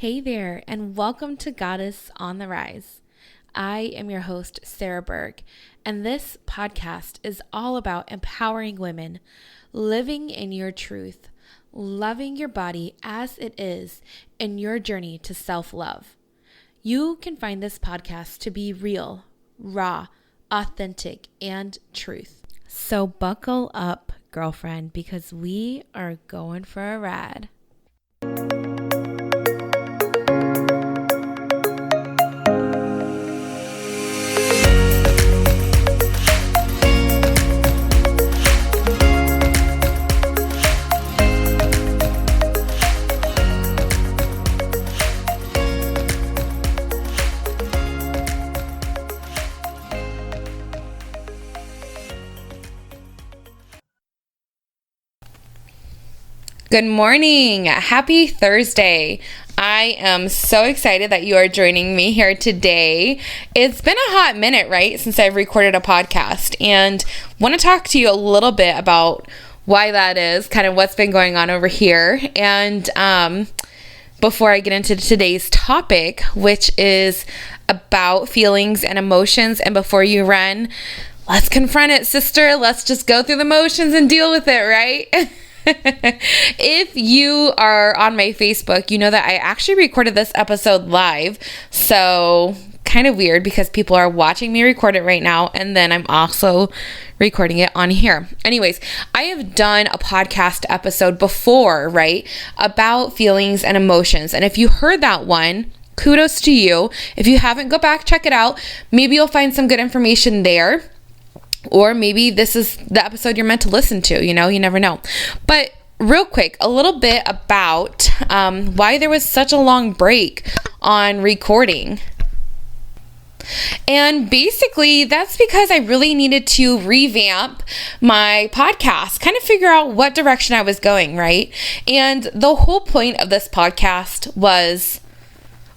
Hey there, and welcome to Goddess on the Rise. I am your host, Sarah Berg, and this podcast is all about empowering women, living in your truth, loving your body as it is in your journey to self-love. You can find this podcast to be real, raw, authentic, and truth. So buckle up, girlfriend, because we are going for a ride. Good morning. Happy Thursday. I am so excited that you are joining me here today. It's been a hot minute, right, since I've recorded a podcast, and want to talk to you a little bit about why that is, kind of what's been going on over here. And before I get into today's topic, which is about feelings and emotions, and before you run, let's confront it, sister. Let's just go through the motions and deal with it, right? If you are on my Facebook, you know that I actually recorded this episode live. So kind of weird because people are watching me record it right now, and then I'm also recording it on here. Anyways, I have done a podcast episode before, right, about feelings and emotions. And if you heard that one, kudos to you. If you haven't, go back, check it out. Maybe you'll find some good information there. Or maybe this is the episode you're meant to listen to, you never know. But real quick, a little bit about why there was such a long break on recording. And basically, that's because I really needed to revamp my podcast, kind of figure out what direction I was going, right? And the whole point of this podcast was,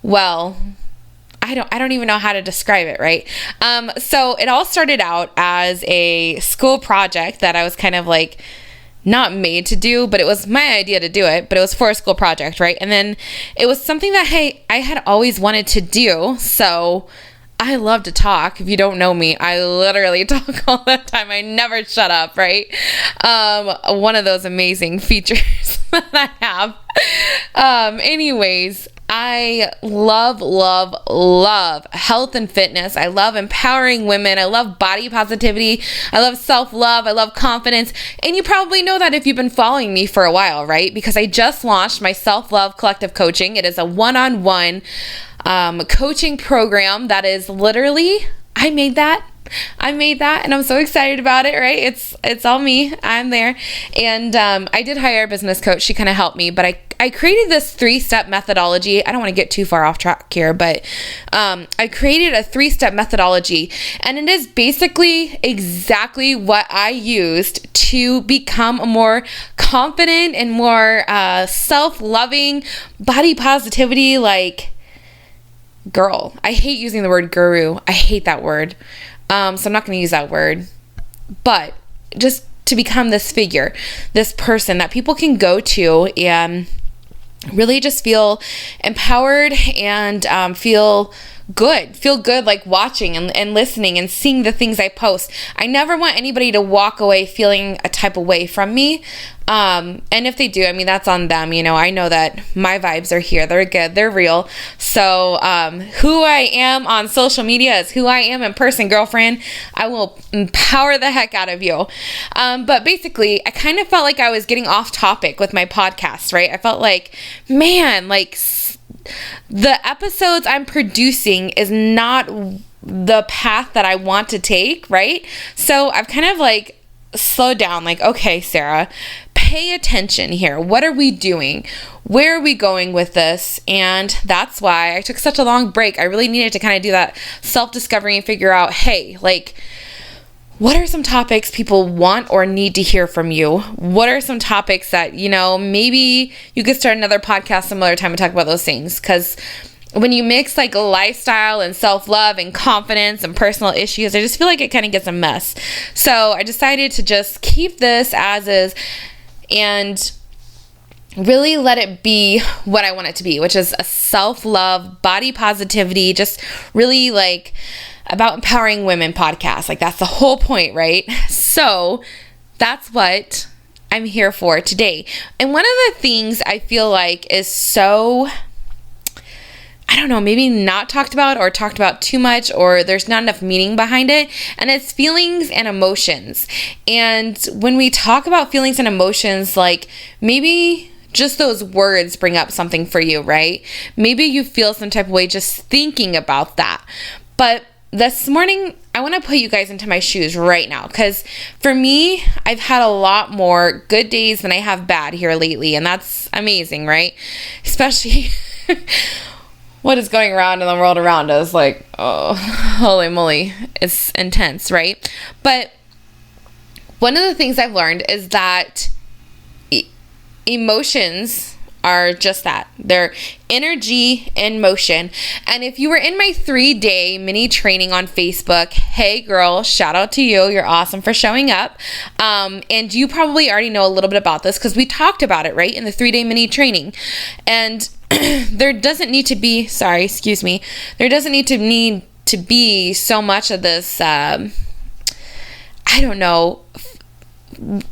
well, I don't even know how to describe it, right? So it all started out as a school project that I was kind of like not made to do, but it was my idea to do it, but it was for a school project, right? And then it was something that, hey, I had always wanted to do. So I love to talk. If you don't know me, I literally talk all the time. I never shut up, right? One of those amazing features that I have. Anyways, I love health and fitness. I love empowering women. I love body positivity. I love self-love. I love confidence. And you probably know that if you've been following me for a while, right? Because I just launched my self-love collective coaching. It is a one-on-one coaching program that is literally, I made that and I'm so excited about it, right? It's all me. I'm there. And I did hire a business coach. She kind of helped me, but I created this 3-step methodology. I don't want to get too far off track here, but I created a 3-step methodology, and it is basically exactly what I used to become a more confident and more self-loving, body positivity, like, girl. I hate using the word guru. I hate that word. So I'm not going to use that word, but just to become this figure, this person that people can go to and really just feel empowered and feel good like watching and listening and seeing the things I post. I never want anybody to walk away feeling a type of way from me. And if they do, I mean, that's on them. I know that my vibes are here. They're good. They're real. So, who I am on social media is who I am in person, girlfriend. I will empower the heck out of you. But basically, I kind of felt like I was getting off topic with my podcast, right? I felt like, man, like the episodes I'm producing is not the path that I want to take, right? So I've kind of like slowed down, like, okay, Sarah, pay attention here. What are we doing? Where are we going with this? And that's why I took such a long break. I really needed to kind of do that self-discovery and figure out, hey, like, what are some topics people want or need to hear from you? What are some topics that, maybe you could start another podcast some other time and talk about those things? Because when you mix like lifestyle and self-love and confidence and personal issues, I just feel like it kind of gets a mess. So I decided to just keep this as is and really let it be what I want it to be, which is a self-love, body positivity, just really like about empowering women podcast. Like that's the whole point, right? So that's what I'm here for today. And one of the things I feel like is so, I don't know, maybe not talked about or talked about too much, or there's not enough meaning behind it, and it's feelings and emotions. And when we talk about feelings and emotions, like maybe just those words bring up something for you, right? Maybe you feel some type of way just thinking about that. But this morning, I want to put you guys into my shoes right now, because for me, I've had a lot more good days than I have bad here lately, and that's amazing, right? Especially what is going around in the world around us, like, oh, holy moly, it's intense, right? But one of the things I've learned is that emotions are just that. They're energy in motion. And if you were in my 3-day mini training on Facebook, hey girl, shout out to you. You're awesome for showing up. And you probably already know a little bit about this because we talked about it, right, in the 3-day mini training. And there doesn't need to be, there doesn't need to be so much of this, I don't know,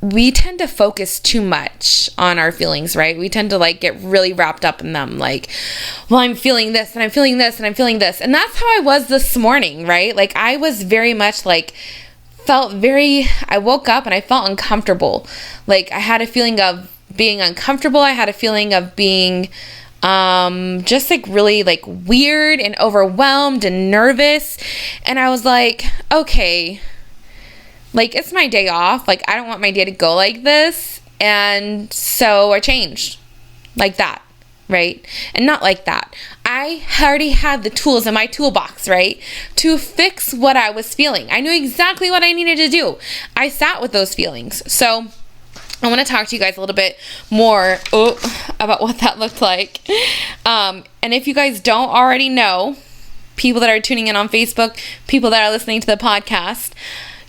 we tend to focus too much on our feelings, right? We tend to like get really wrapped up in them. Like, well, I'm feeling this and I'm feeling this and I'm feeling this. And that's how I was this morning, right? Like I was very much like, I woke up and I felt uncomfortable. Like I had a feeling of being uncomfortable. I had a feeling of being just like really like weird and overwhelmed and nervous. And I was like, okay, like, it's my day off. Like, I don't want my day to go like this. And so I changed like that, right? And not like that. I already had the tools in my toolbox, right, to fix what I was feeling. I knew exactly what I needed to do. I sat with those feelings. So I want to talk to you guys a little bit more about what that looked like. And if you guys don't already know, people that are tuning in on Facebook, people that are listening to the podcast,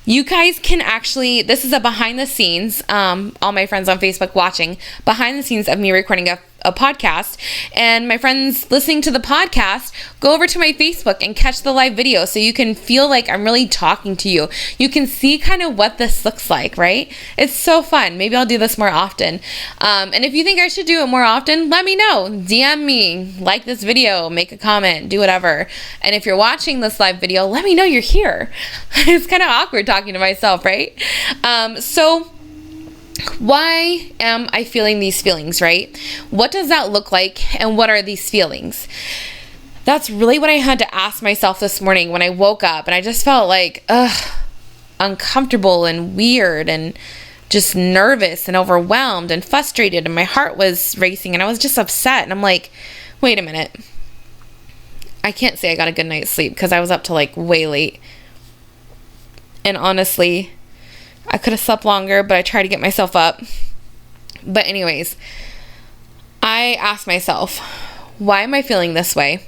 you guys can actually, this is a behind the scenes, all my friends on Facebook watching, behind the scenes of me recording a podcast, and my friends listening to the podcast, go over to my Facebook and catch the live video so you can feel like I'm really talking to you. You can see kind of what this looks like, right? It's so fun. Maybe I'll do this more often. And if you think I should do it more often, let me know. DM me, like this video, make a comment, do whatever. And if you're watching this live video, let me know you're here. It's kind of awkward talking to myself, right? So why am I feeling these feelings, right? What does that look like, and what are these feelings? That's really what I had to ask myself this morning when I woke up, and I just felt like, uncomfortable and weird and just nervous and overwhelmed and frustrated, and my heart was racing, and I was just upset, and I'm like, wait a minute. I can't say I got a good night's sleep because I was up till like way late. And honestly, I could have slept longer, but I tried to get myself up. But anyways, I asked myself, why am I feeling this way?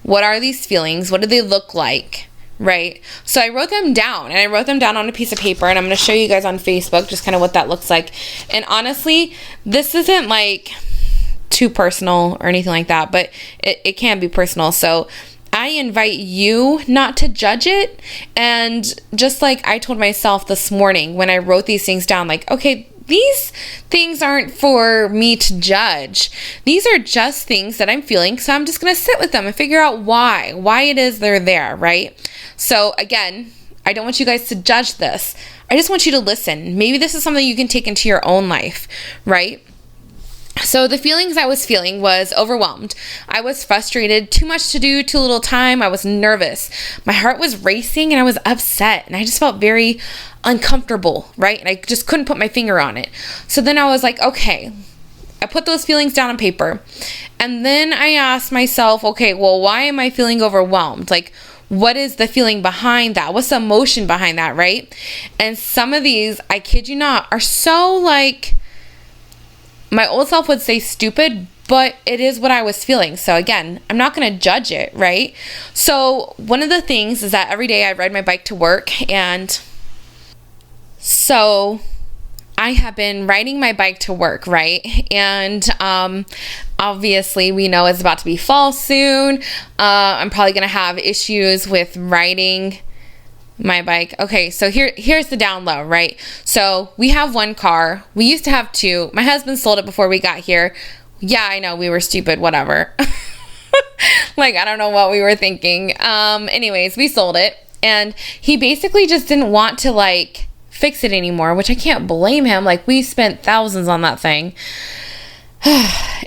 What are these feelings? What do they look like? Right? So I wrote them down, and I wrote them down on a piece of paper, and I'm going to show you guys on Facebook just kind of what that looks like. And honestly, this isn't like too personal or anything like that, but it can be personal. So I invite you not to judge it. And just like I told myself this morning when I wrote these things down, like, okay, these things aren't for me to judge. These are just things that I'm feeling. So I'm just going to sit with them and figure out why it is they're there, right? So again, I don't want you guys to judge this. I just want you to listen. Maybe this is something you can take into your own life, right? So the feelings I was feeling was overwhelmed. I was frustrated, too much to do, too little time. I was nervous. My heart was racing and I was upset, and I just felt very uncomfortable, right? And I just couldn't put my finger on it. So then I was like, okay, I put those feelings down on paper. And then I asked myself, okay, well, why am I feeling overwhelmed? Like, what is the feeling behind that? What's the emotion behind that, right? And some of these, I kid you not, are so like, my old self would say stupid, but it is what I was feeling. So again, I'm not going to judge it, right? So one of the things is that every day I ride my bike to work, and so I have been riding my bike to work, right? And obviously we know it's about to be fall soon. I'm probably going to have issues with riding my bike. Okay, so here's the down low, right? So we have one car. We used to have two. My husband sold it before we got here. Yeah, I know, we were stupid, whatever. Like, I don't know what we were thinking. Anyways, we sold it, and he basically just didn't want to like fix it anymore, which I can't blame him. Like, we spent thousands on that thing.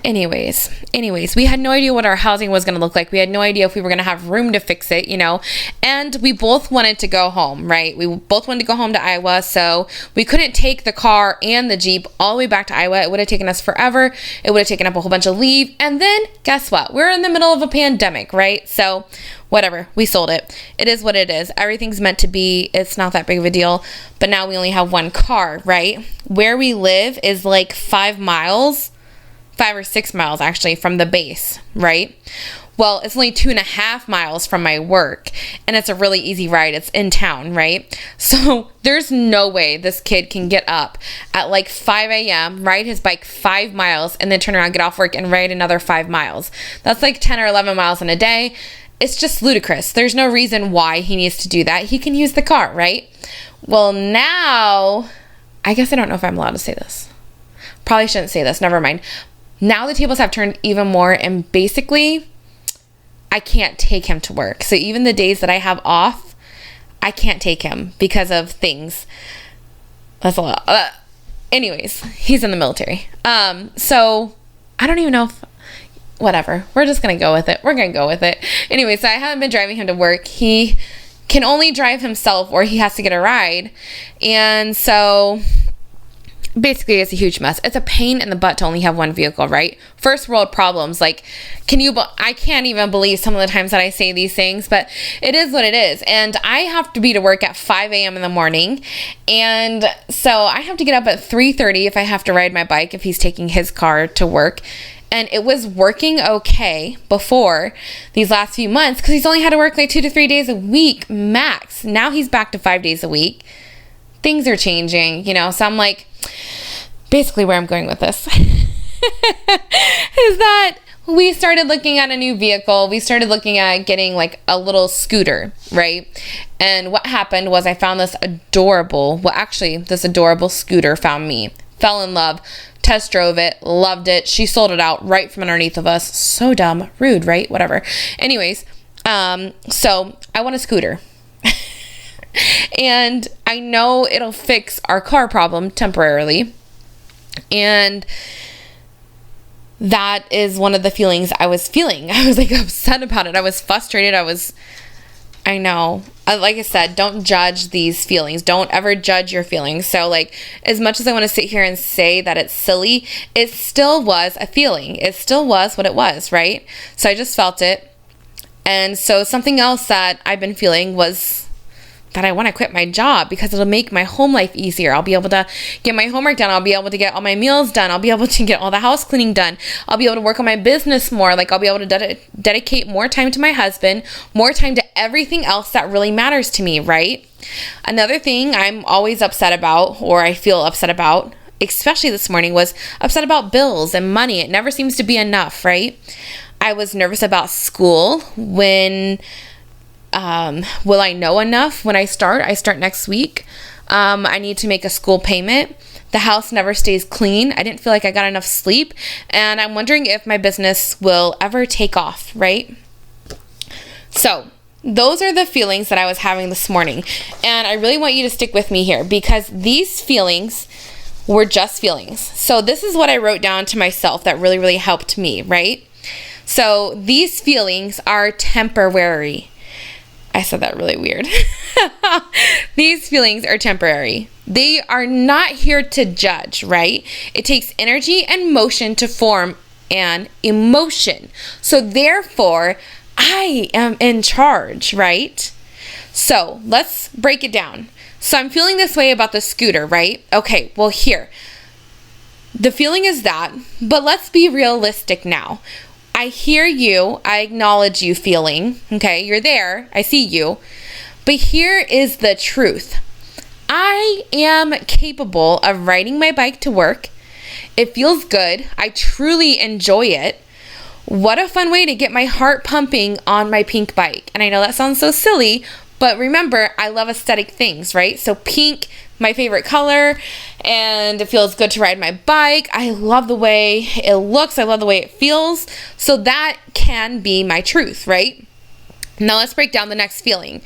Anyways, we had no idea what our housing was going to look like. We had no idea if we were going to have room to fix it, and we both wanted to go home, right? We both wanted to go home to Iowa, so we couldn't take the car and the Jeep all the way back to Iowa. It would have taken us forever. It would have taken up a whole bunch of leave, and then guess what? We're in the middle of a pandemic, right? So whatever, we sold it. It is what it is. Everything's meant to be. It's not that big of a deal, but now we only have one car, right? Where we live is like 5 or 6 miles actually from the base, right? Well, it's only 2.5 miles from my work, and it's a really easy ride. It's in town, right? So there's no way this kid can get up at like 5 a.m., ride his bike 5 miles, and then turn around, get off work, and ride another 5 miles. That's like 10 or 11 miles in a day. It's just ludicrous. There's no reason why he needs to do that. He can use the car, right? Well, now, I guess I don't know if I'm allowed to say this. Probably shouldn't say this. Never mind. Now the tables have turned even more, and basically I can't take him to work. So even the days that I have off, I can't take him because of things. That's a lot. Anyways, he's in the military. So I don't even know if, whatever. We're just going to go with it. We're going to go with it. Anyway, so I haven't been driving him to work. He can only drive himself, or he has to get a ride. And so basically, it's a huge mess. It's a pain in the butt to only have one vehicle, right? First world problems. Like, I can't even believe some of the times that I say these things, but it is what it is. And I have to be to work at 5 a.m. in the morning. And so I have to get up at 3:30 if I have to ride my bike, if he's taking his car to work. And it was working okay before these last few months because he's only had to work like 2 to 3 days a week max. Now he's back to 5 days a week. Things are changing, so I'm like, basically where I'm going with this is that we started looking at a new vehicle. We started looking at getting like a little scooter, right? And what happened was I found this adorable scooter found me. Fell in love, test drove it, loved it. She sold it out right from underneath of us. So dumb, rude, right? Whatever. Anyways, so I want a scooter. And I know it'll fix our car problem temporarily. And that is one of the feelings I was feeling. I was like upset about it. I was frustrated. I know. Like I said, don't judge these feelings. Don't ever judge your feelings. So like, as much as I want to sit here and say that it's silly, it still was a feeling. It still was what it was, right? So I just felt it. And so something else that I've been feeling was that I want to quit my job because it'll make my home life easier. I'll be able to get my homework done. I'll be able to get all my meals done. I'll be able to get all the house cleaning done. I'll be able to work on my business more. Like, I'll be able to dedicate more time to my husband, more time to everything else that really matters to me, right? Another thing I'm always upset about, or I feel upset about, especially this morning, was upset about bills and money. It never seems to be enough, right? I was nervous about school. Will I know enough when I start? I start next week. I need to make a school payment. The house never stays clean. I didn't feel like I got enough sleep. And I'm wondering if my business will ever take off, right? So those are the feelings that I was having this morning. And I really want you to stick with me here because these feelings were just feelings. So this is what I wrote down to myself that really, really helped me, right? So these feelings are temporary. I said that really weird. These feelings are temporary. They are not here to judge, right? It takes energy and motion to form an emotion. So therefore, I am in charge, right? So let's break it down. So I'm feeling this way about the scooter, right? Okay, well here. The feeling is that, but let's be realistic now. I hear you. I acknowledge you feeling. Okay, you're there. I see you. But here is the truth. I I am capable of riding my bike to work. It feels good. I truly enjoy it. What a fun way to get my heart pumping on my pink bike. And I know that sounds so silly, but remember, I love aesthetic things, right? So pink, my favorite color, and it feels good to ride my bike. I love the way it looks. I love the way it feels. So that can be my truth, right? Now let's break down the next feeling.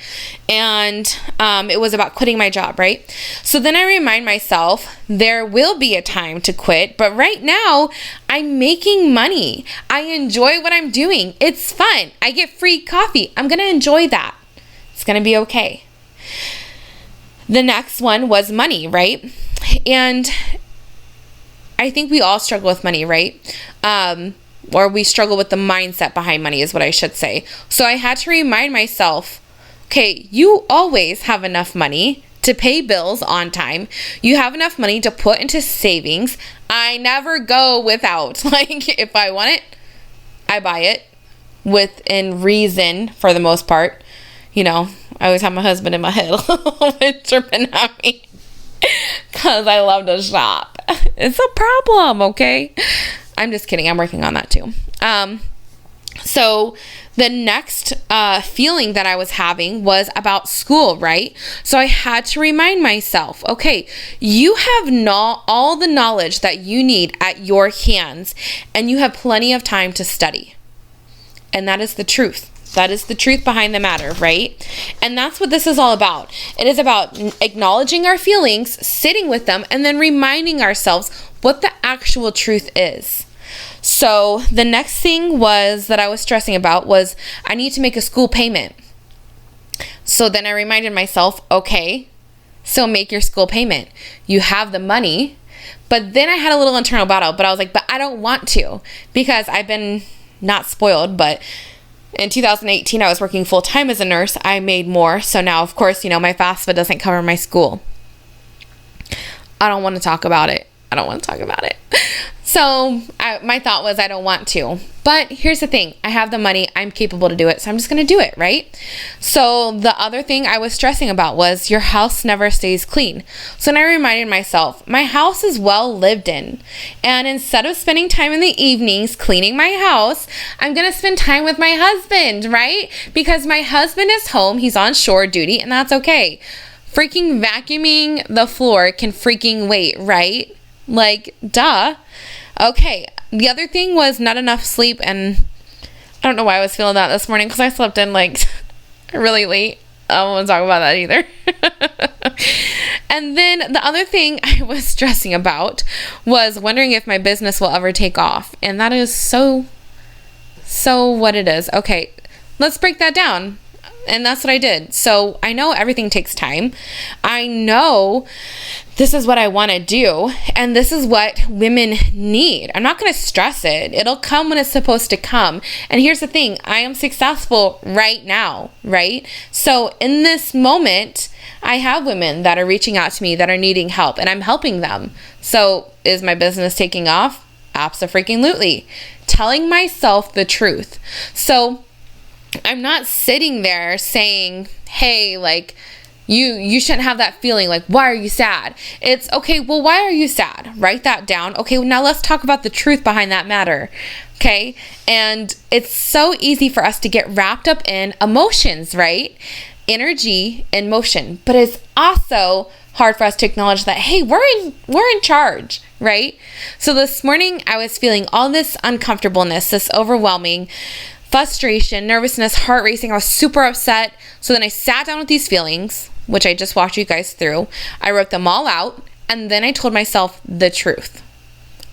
And it was about quitting my job, right? So then I remind myself there will be a time to quit, but right now I'm making money. I enjoy what I'm doing. It's fun. I get free coffee. I'm going to enjoy that. It's going to be okay. The next one was money, right? And I think we all struggle with money, right? Or we struggle with the mindset behind money is what I should say. So I had to remind myself, okay, you always have enough money to pay bills on time. You have enough money to put into savings. I never go without. Like, if I want it, I buy it within reason for the most part. You know, I always have my husband in my head tripping at me because I love to shop. It's a problem, okay? I'm just kidding. I'm working on that too. So the next feeling that I was having was about school, right? So I had to remind myself, okay, you have all the knowledge that you need at your hands, and you have plenty of time to study. And that is the truth. That is the truth behind the matter, right? And that's what this is all about. It is about acknowledging our feelings, sitting with them, and then reminding ourselves what the actual truth is. So the next thing was that I was stressing about was I need to make a school payment. So then I reminded myself, okay, so make your school payment. You have the money. But then I had a little internal battle, but I was like, but I don't want to because I've been not spoiled, but in 2018, I was working full time as a nurse. I made more. So now, of course, you know, my FAFSA doesn't cover my school. I don't want to talk about it. So my thought was I don't want to. But here's the thing. I have the money. I'm capable to do it. So I'm just going to do it, right? So the other thing I was stressing about was your house never stays clean. So then I reminded myself, my house is well lived in. And instead of spending time in the evenings cleaning my house, I'm going to spend time with my husband, right? Because my husband is home. He's on shore duty, and that's okay. Freaking vacuuming the floor can freaking wait, right? Like, duh. Okay, the other thing was not enough sleep, and I don't know why I was feeling that this morning because I slept in like really late. I don't want to talk about that either. And then the other thing I was stressing about was wondering if my business will ever take off, and that is so what it is. Okay, let's break that down. And that's what I did. So I know everything takes time. I know this is what I want to do. And this is what women need. I'm not going to stress it. It'll come when it's supposed to come. And here's the thing. I am successful right now, right? So in this moment, I have women that are reaching out to me that are needing help, and I'm helping them. So is my business taking off? Abso-freaking-lutely. Telling myself the truth. So I'm not sitting there saying, hey, like, you shouldn't have that feeling. Like, why are you sad? It's, okay, well, why are you sad? Write that down. Okay, well, now let's talk about the truth behind that matter. Okay? And it's so easy for us to get wrapped up in emotions, right? Energy and motion. But it's also hard for us to acknowledge that, hey, we're in charge, right? So this morning I was feeling all this uncomfortableness, this overwhelming frustration, nervousness, heart racing. I was super upset. So then I sat down with these feelings, which I just walked you guys through. I wrote them all out, and then I told myself the truth.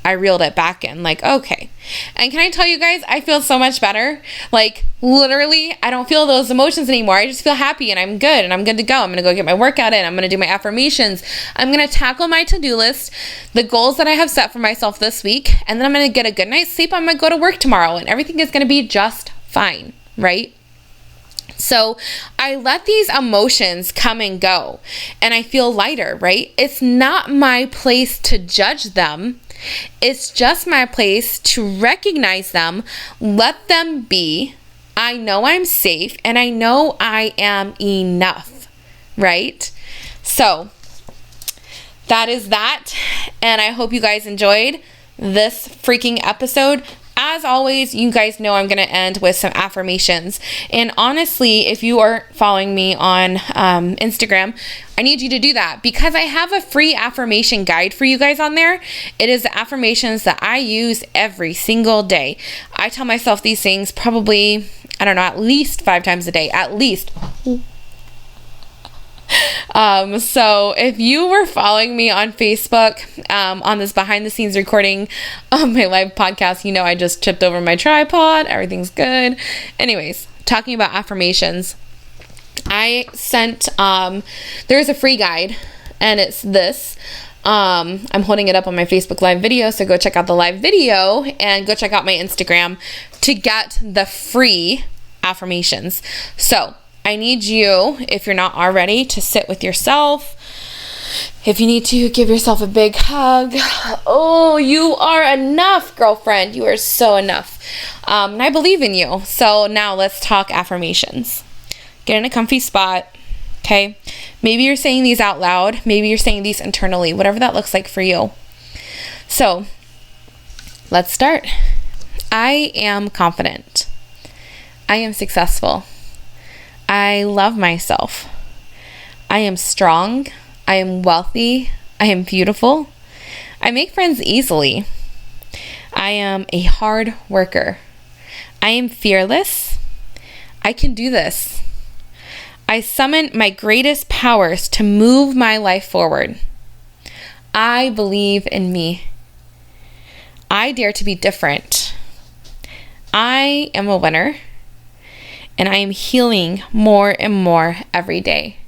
I reeled it back in, like, okay. And can I tell you guys, I feel so much better. Like, literally, I don't feel those emotions anymore. I just feel happy, and I'm good, and I'm good to go. I'm going to go get my workout in. I'm going to do my affirmations. I'm going to tackle my to-do list, the goals that I have set for myself this week, and then I'm going to get a good night's sleep. I'm going to go to work tomorrow, and everything is going to be just fine, right? So I let these emotions come and go, and I feel lighter, right? It's not my place to judge them. It's just my place to recognize them, let them be. I know I'm safe, and I know I am enough, right? So that is that. And I hope you guys enjoyed this freaking episode. As always, you guys know I'm going to end with some affirmations. And honestly, if you aren't following me on Instagram, I need you to do that because I have a free affirmation guide for you guys on there. It is the affirmations that I use every single day. I tell myself these things probably, I don't know, at least 5 times a day, at least. So if you were following me on Facebook, on this behind the scenes recording of my live podcast, you know, I just tripped over my tripod. Everything's good. Anyways, talking about affirmations, I sent, there's a free guide and it's this. I'm holding it up on my Facebook live video. So go check out the live video and go check out my Instagram to get the free affirmations. So I need you, if you're not already, to sit with yourself. If you need to, give yourself a big hug. Oh, you are enough, girlfriend. You are so enough. And I believe in you. So now let's talk affirmations. Get in a comfy spot, okay? Maybe you're saying these out loud. Maybe you're saying these internally, whatever that looks like for you. So let's start. I am confident. I am successful. I love myself. I am strong. I am wealthy. I am beautiful. I make friends easily. I am a hard worker. I am fearless. I can do this. I summon my greatest powers to move my life forward. I believe in me. I dare to be different. I am a winner. And I am healing more and more every day.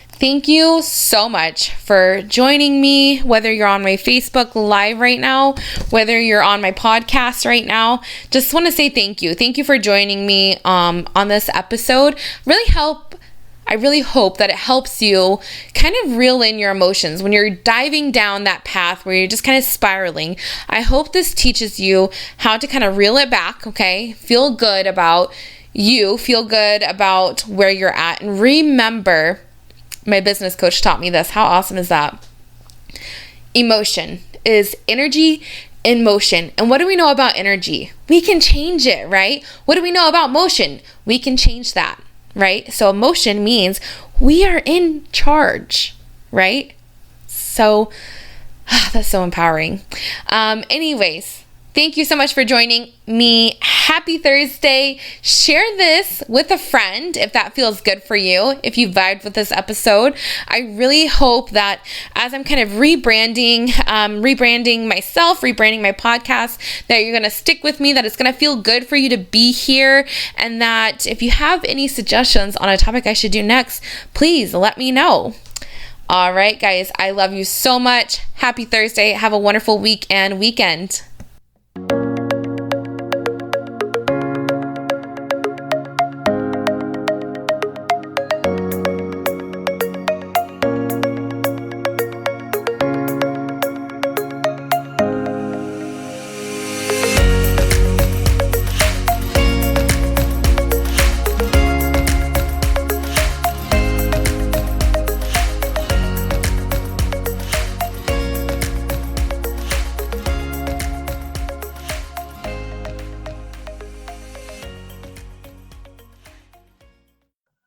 Thank you so much for joining me, whether you're on my Facebook Live right now, whether you're on my podcast right now. Just want to say thank you. Thank you for joining me on this episode. I really hope that it helps you kind of reel in your emotions when you're diving down that path where you're just kind of spiraling. I hope this teaches you how to kind of reel it back, okay? Feel good about you, feel good about where you're at. And remember, my business coach taught me this. How awesome is that? Emotion is energy in motion. And what do we know about energy? We can change it, right? What do we know about motion? We can change that, right? So emotion means we are in charge, right? So that's so empowering. Anyways, thank you so much for joining me. Happy Thursday. Share this with a friend if that feels good for you, if you vibed with this episode. I really hope that as I'm kind of rebranding myself, rebranding my podcast, that you're going to stick with me, that it's going to feel good for you to be here, and that if you have any suggestions on a topic I should do next, please let me know. All right, guys, I love you so much. Happy Thursday. Have a wonderful week and weekend.